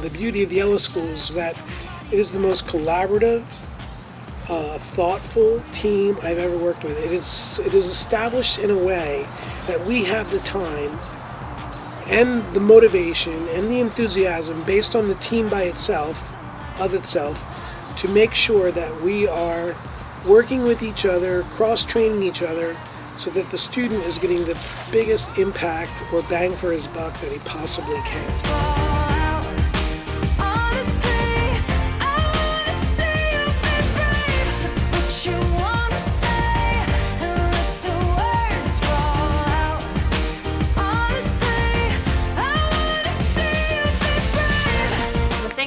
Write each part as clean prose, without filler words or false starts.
the beauty of the Ellis School is that it is the most collaborative, thoughtful team I've ever worked with. It is established in a way that we have the time and the motivation and the enthusiasm based on the team of itself, to make sure that we are working with each other, cross-training each other, so that the student is getting the biggest impact or bang for his buck that he possibly can.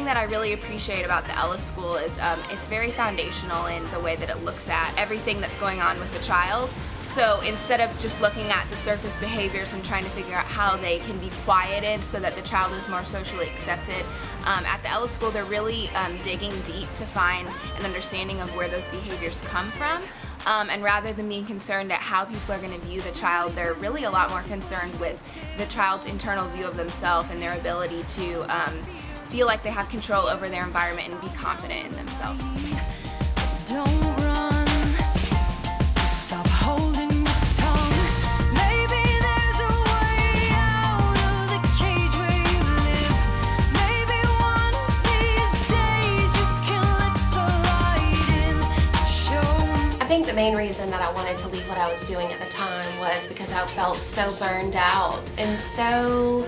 That I really appreciate about the Ellis School is it's very foundational in the way that it looks at everything that's going on with the child. So instead of just looking at the surface behaviors and trying to figure out how they can be quieted so that the child is more socially accepted, at the Ellis School they're really digging deep to find an understanding of where those behaviors come from. And rather than being concerned at how people are going to view the child, they're really a lot more concerned with the child's internal view of themselves and their ability to feel like they have control over their environment and be confident in themselves. Don't run, stop holding your tongue. Maybe there's a way out of the cage where you live. Maybe one of these days you can let the light in. Show. I think the main reason that I wanted to leave what I was doing at the time was because I felt so burned out and so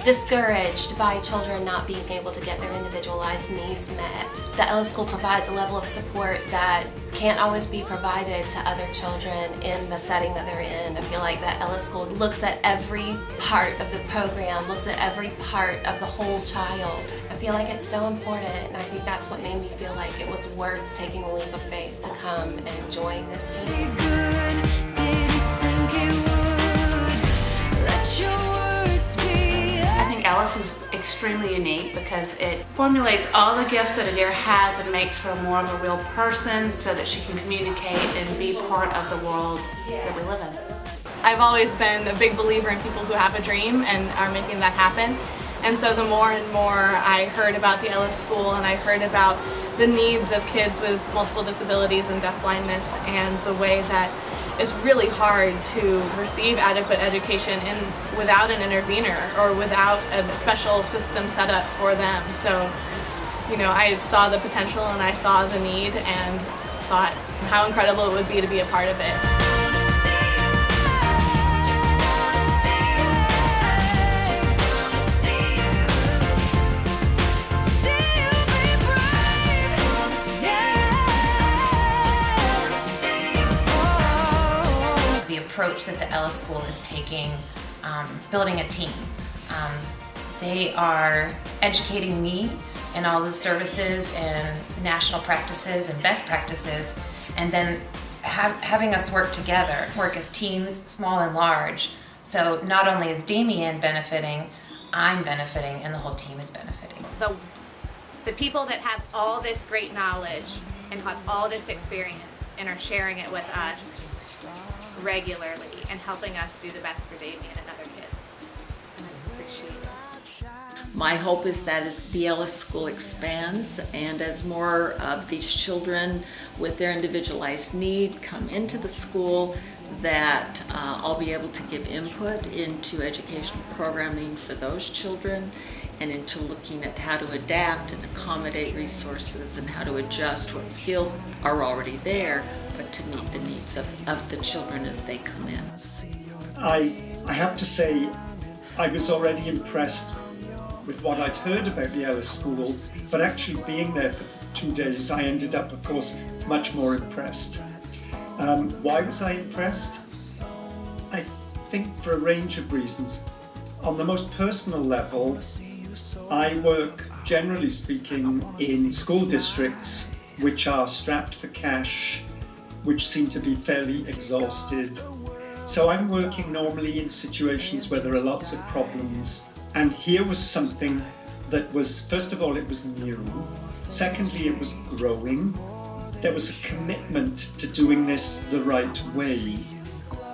discouraged by children not being able to get their individualized needs met. The Ellis School provides a level of support that can't always be provided to other children in the setting that they're in. I feel like that Ellis School looks at every part of the program, looks at every part of the whole child. I feel like it's so important, and I think that's what made me feel like it was worth taking a leap of faith to come and join this team. Ellis is extremely unique because it formulates all the gifts that Adair has and makes her more of a real person so that she can communicate and be part of the world that we live in. I've always been a big believer in people who have a dream and are making that happen. And so the more and more I heard about the Ellis School and I heard about the needs of kids with multiple disabilities and deafblindness and the way that it's really hard to receive adequate education without an intervener or without a special system set up for them. So, I saw the potential and I saw the need and thought how incredible it would be to be a part of it. Approach that the Ellis School is taking, building a team. They are educating me in all the services and national practices and best practices, and then having us work together, work as teams, small and large. So not only is Damien benefiting, I'm benefiting, and the whole team is benefiting. The people that have all this great knowledge and have all this experience and are sharing it with us regularly and helping us do the best for Damien and other kids, and it's appreciated. My hope is that as the Ellis School expands and as more of these children with their individualized need come into the school, that I'll be able to give input into educational programming for those children and into looking at how to adapt and accommodate resources and how to adjust what skills are already there, but to meet the needs of the children as they come in. I have to say, I was already impressed with what I'd heard about the Ellis School, but actually being there for 2 days, I ended up, of course, much more impressed. Why was I impressed? I think for a range of reasons. On the most personal level, I work, generally speaking, in school districts which are strapped for cash, which seem to be fairly exhausted. So I'm working normally in situations where there are lots of problems. And here was something that was, first of all, it was new. Secondly, it was growing. There was a commitment to doing this the right way.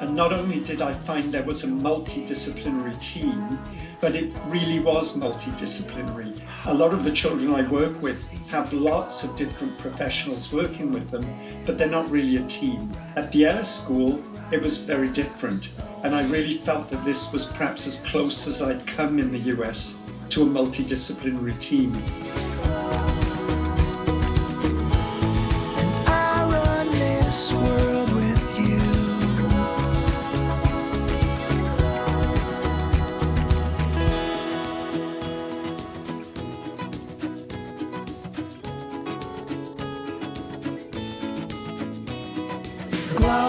And not only did I find there was a multidisciplinary team, but it really was multidisciplinary. A lot of the children I work with have lots of different professionals working with them, but they're not really a team. At the Ellis School, it was very different, and I really felt that this was perhaps as close as I'd come in the US to a multidisciplinary team. I run this world with you. Love